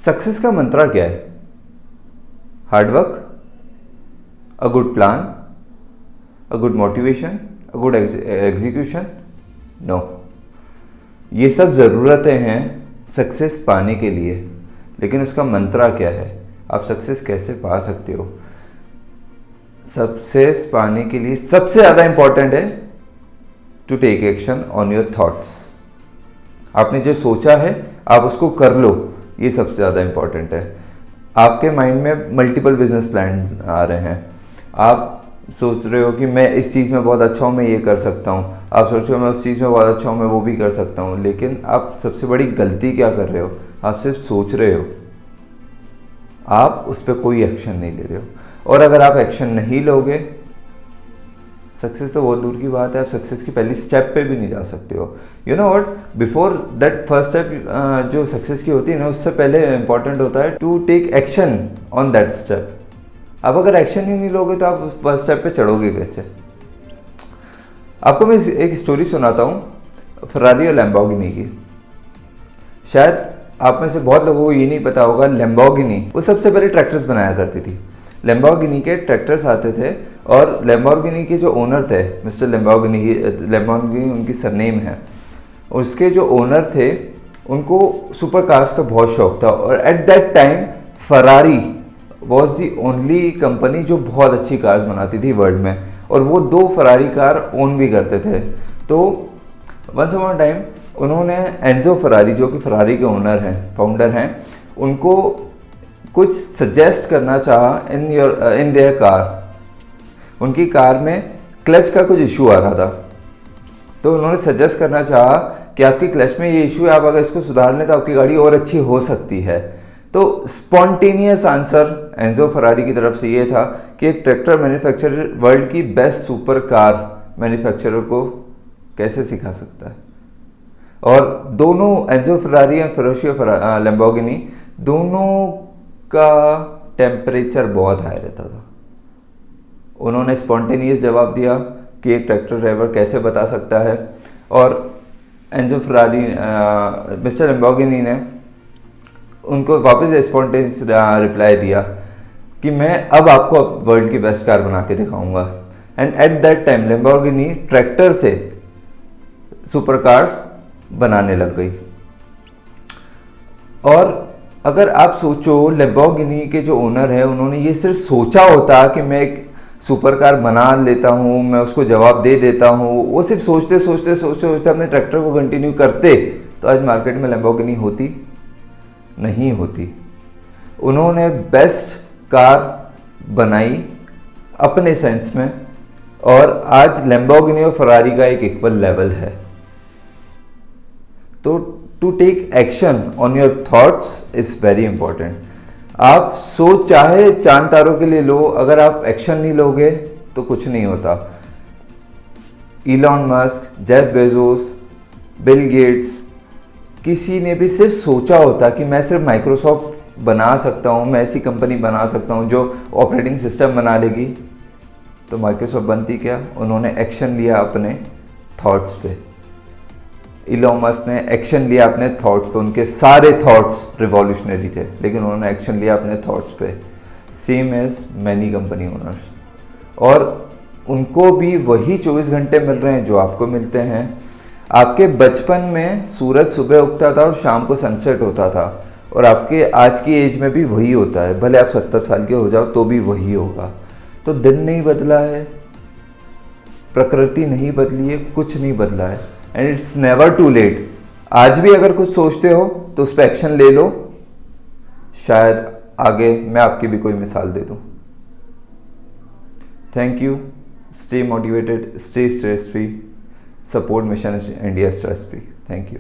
Success का मंत्रा क्या है? Hard work, a good plan, a good motivation, a good execution? No, ये सब ज़रूरतें हैं सक्सेस पाने के लिए, लेकिन उसका मंत्रा क्या है? आप सक्सेस कैसे पा सकते हो? सक्सेस पाने के लिए सबसे ज़्यादा इंपॉर्टेंट है to take action on your thoughts. आपने जो सोचा है आप उसको कर लो, ये सबसे ज़्यादा इंपॉर्टेंट है। आपके माइंड में मल्टीपल बिजनेस प्लान्स आ रहे हैं, आप सोच रहे हो कि मैं इस चीज़ में बहुत अच्छा हूँ, मैं ये कर सकता हूँ, आप सोच रहे हो मैं उस चीज़ में बहुत अच्छा हूँ, मैं वो भी कर सकता हूँ, लेकिन आप सबसे बड़ी गलती क्या कर रहे हो? आप सिर्फ सोच रहे हो, आप उस पर कोई एक्शन नहीं ले रहे हो। और अगर आप एक्शन नहीं लोगे, सक्सेस तो बहुत दूर की बात है, आप सक्सेस की पहली स्टेप पे भी नहीं जा सकते हो। You know what, before that first step जो सक्सेस की होती है ना, उससे पहले इंपॉर्टेंट होता है to take action on that step. अब अगर एक्शन ही नहीं लोगे तो आप उस फर्स्ट स्टेप पे चढ़ोगे कैसे? आपको मैं एक स्टोरी सुनाता हूँ फरारी और लैम्बोर्गिनी की। शायद आप में से बहुत लोगों को ये नहीं पता होगा, लैम्बोर्गिनी वो सबसे पहले ट्रैक्टर्स बनाया करती थी। लैम्बोर्गिनी के ट्रैक्टर्स आते थे और लैम्बोर्गिनी के जो ओनर थे मिस्टर लैम्बोर्गिनी उनकी सरनेम है, उसके जो ओनर थे उनको सुपर कार्स का बहुत शौक था। और at that time Ferrari was the only company जो बहुत अच्छी कार्स बनाती थी वर्ल्ड में, और वो 2 फरारी कार ओन भी करते थे। तो वंस अपॉन टाइम उन्होंने एंजो फरारी, जो कि फरारी के ओनर हैं, फाउंडर हैं, उनको कुछ सजेस्ट करना चाहा इन देयर कार। उनकी कार में क्लच का कुछ इशू आ रहा था, तो उन्होंने सजेस्ट करना चाहा कि आपकी क्लच में ये इशू है, आप अगर इसको सुधार लें तो आपकी गाड़ी और अच्छी हो सकती है। तो स्पॉन्टेनियस आंसर एंजो फरारी की तरफ से ये था कि एक ट्रैक्टर मैन्युफैक्चरर वर्ल्ड की बेस्ट सुपर कार मैन्युफैक्चरर को कैसे सिखा सकता है। और दोनों एंजो फरारी और फेरुशियो लैम्बोर्गिनी दोनों का टेम्परेचर बहुत हाई रहता था। उन्होंने स्पॉन्टेनियस जवाब दिया कि एक ट्रैक्टर ड्राइवर कैसे बता सकता है, और एंजो फरारी मिस्टर लैम्बोर्गिनी ने उनको वापस स्पॉन्टेनियस रिप्लाई दिया कि मैं अब आपको वर्ल्ड की बेस्ट कार बना के दिखाऊंगा। And at that time Lamborghini tractor से सुपर कार्स बनाने लग गई। और अगर आप सोचो, लैम्बोर्गिनी के जो ओनर है उन्होंने ये सिर्फ सोचा होता कि मैं एक सुपर कार बना लेता हूँ, मैं उसको जवाब दे देता हूँ, वो सिर्फ सोचते सोचते सोचते सोचते अपने ट्रैक्टर को कंटिन्यू करते, तो आज मार्केट में लैम्बोर्गिनी होती नहीं होती। उन्होंने बेस्ट कार बनाई अपने सेंस में, और आज लैम्बोर्गिनी और फरारी का एक इक्वल लेवल है। तो to take action on your thoughts is very important. आप सोच चाहे चांद तारों के लिए लो, अगर आप एक्शन नहीं लोगे तो कुछ नहीं होता। Elon Musk, Jeff Bezos, Bill Gates, किसी ने भी सिर्फ सोचा होता कि मैं सिर्फ माइक्रोसॉफ्ट बना सकता हूँ, मैं ऐसी कंपनी बना सकता हूँ जो ऑपरेटिंग सिस्टम बना लेगी, तो माइक्रोसॉफ्ट बनती क्या? उन्होंने एक्शन लिया अपने थॉट्स पे। इलॉन मस्क ने एक्शन लिया अपने थॉट्स पे, उनके सारे थॉट्स रिवॉल्यूशनरी थे, लेकिन उन्होंने एक्शन लिया अपने थॉट्स पे। Same as many company owners, और उनको भी वही 24 घंटे मिल रहे हैं जो आपको मिलते हैं। आपके बचपन में सूरज सुबह उगता था और शाम को सनसेट होता था, और आपके आज की एज में भी वही होता है, भले आप 70 साल के हो जाओ तो भी वही होगा। तो दिन नहीं बदला है, प्रकृति नहीं बदली है, कुछ नहीं बदला है, and it's never too late. आज भी अगर कुछ सोचते हो तो उस पर एक्शन ले लो, शायद आगे मैं आपकी भी कोई मिसाल दे दूं। Thank you. Stay motivated, stay stress free, support mission India stress free. Thank you.